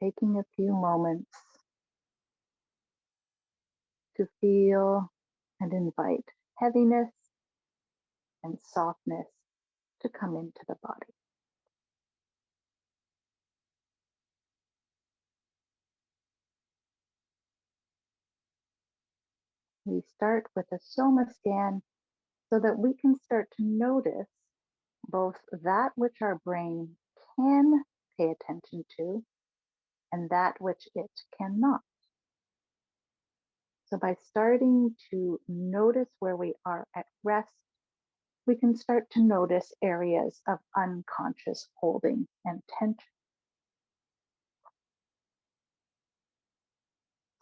taking a few moments to feel and invite heaviness and softness to come into the body. We start with a Soma Scan so that we can start to notice both that which our brain can pay attention to and that which it cannot. So by starting to notice where we are at rest, we can start to notice areas of unconscious holding and tension.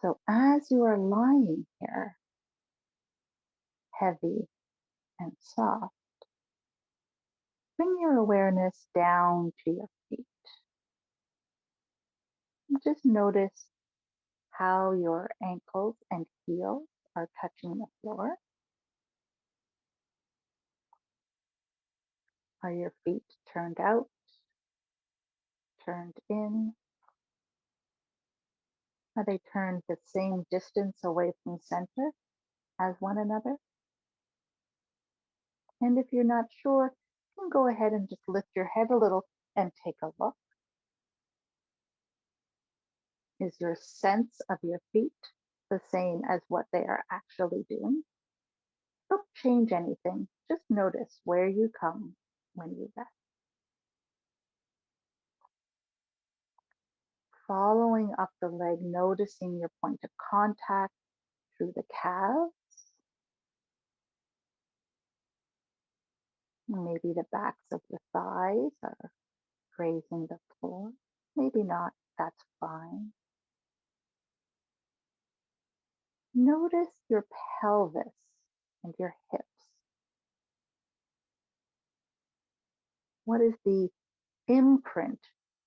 So as you are lying here, heavy and soft, bring your awareness down to your feet. And just notice how your ankles and heels are touching the floor. Are your feet turned out, turned in? Are they turned the same distance away from center as one another? And if you're not sure, you can go ahead and just lift your head a little and take a look. Is your sense of your feet the same as what they are actually doing? Don't change anything. Just notice where you come when you rest. Following up the leg, noticing your point of contact through the calves. Maybe the backs of the thighs are grazing the floor. Maybe not, that's fine. Notice your pelvis and your hips. What is the imprint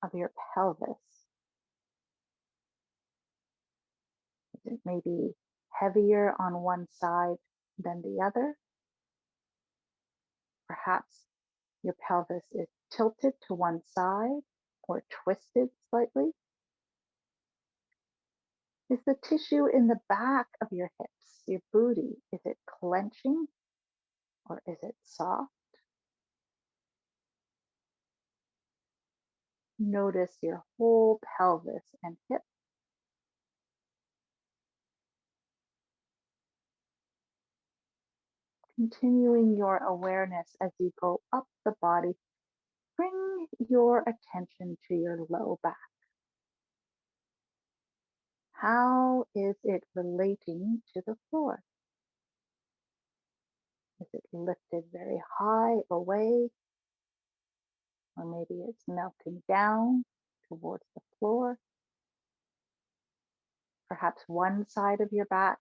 of your pelvis? Is it maybe heavier on one side than the other? Perhaps your pelvis is tilted to one side or twisted slightly. Is the tissue in the back of your hips, your booty, is it clenching or is it soft? Notice your whole pelvis and hip. Continuing your awareness as you go up the body, bring your attention to your low back. How is it relating to the floor? Is it lifted very high away? Or maybe it's melting down towards the floor. Perhaps one side of your back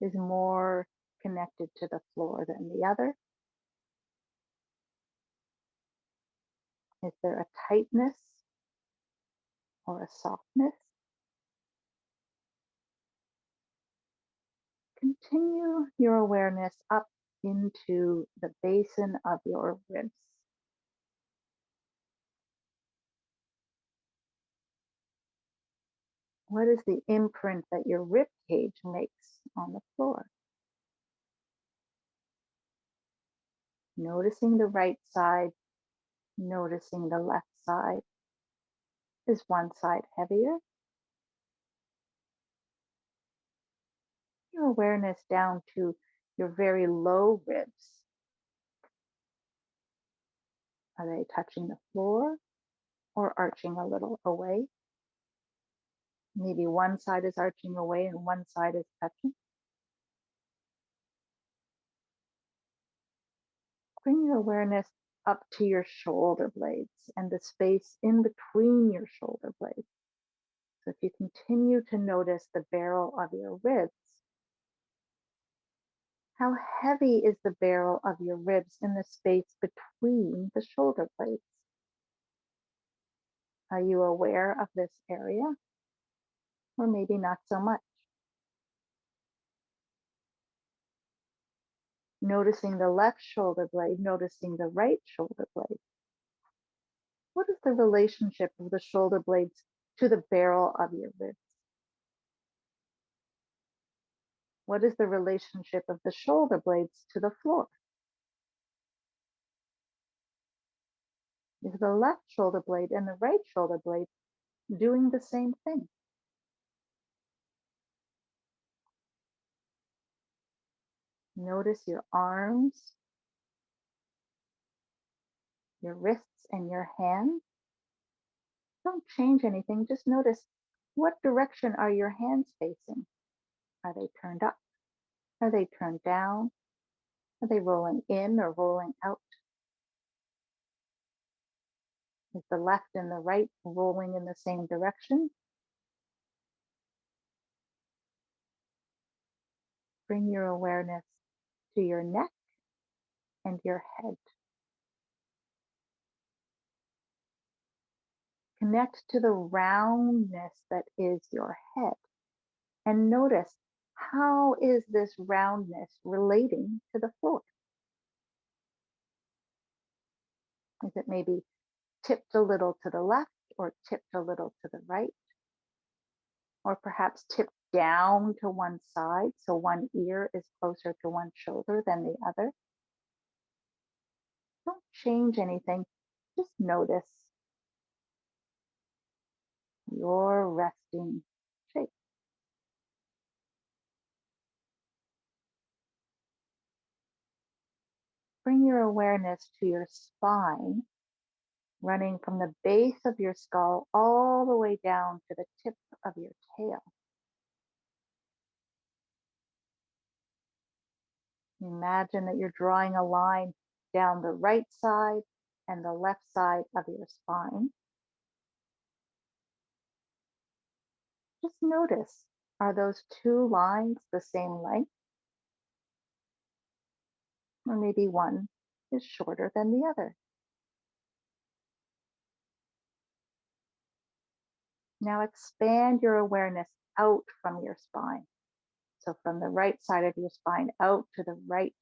is more connected to the floor than the other. Is there a tightness or a softness? Continue your awareness up into the basin of your ribs. What is the imprint that your rib cage makes on the floor? Noticing the right side, noticing the left side. Is one side heavier? Your awareness down to your very low ribs. Are they touching the floor or arching a little away? Maybe one side is arching away and one side is touching. Bring your awareness up to your shoulder blades and the space in between your shoulder blades. So if you continue to notice the barrel of your ribs, how heavy is the barrel of your ribs in the space between the shoulder blades? Are you aware of this area? Or maybe not so much. Noticing the left shoulder blade, noticing the right shoulder blade. What is the relationship of the shoulder blades to the barrel of your ribs? What is the relationship of the shoulder blades to the floor? Is the left shoulder blade and the right shoulder blade doing the same thing? Notice your arms, your wrists, and your hands. Don't change anything. Just notice, what direction are your hands facing? Are they turned up? Are they turned down? Are they rolling in or rolling out? Is the left and the right rolling in the same direction? Bring your awareness to your neck and your head. Connect to the roundness that is your head and notice, how is this roundness relating to the floor? Is it maybe tipped a little to the left or tipped a little to the right? Or perhaps tipped down to one side so one ear is closer to one shoulder than the other? Don't change anything. Just notice your resting shape. Bring your awareness to your spine, running from the base of your skull all the way down to the tip of your tail. Imagine that you're drawing a line down the right side and the left side of your spine. Just notice, are those two lines the same length? Or maybe one is shorter than the other. Now expand your awareness out from your spine. So from the right side of your spine out to the right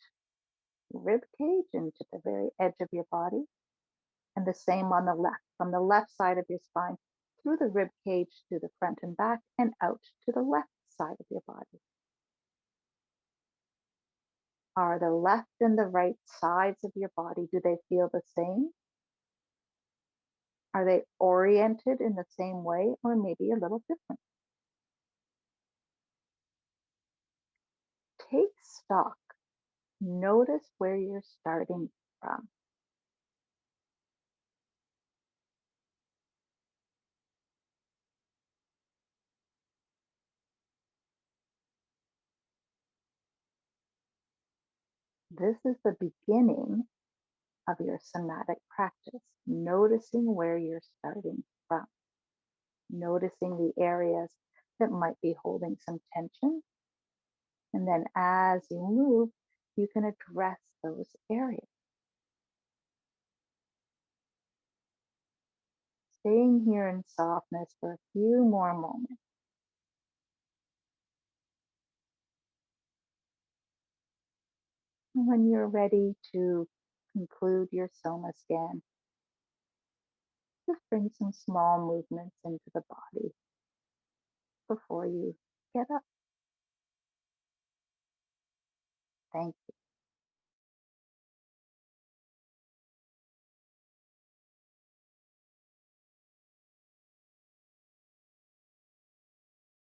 rib cage and to the very edge of your body. And the same on the left, from the left side of your spine through the rib cage to the front and back and out to the left side of your body. Are the left and the right sides of your body, do they feel the same? Are they oriented in the same way or maybe a little different? Take stock. Notice where you're starting from. This is the beginning of your somatic practice, noticing where you're starting from, noticing the areas that might be holding some tension. And then as you move, you can address those areas. Staying here in softness for a few more moments. And when you're ready to conclude your Soma scan, just bring some small movements into the body before you get up. Thank you.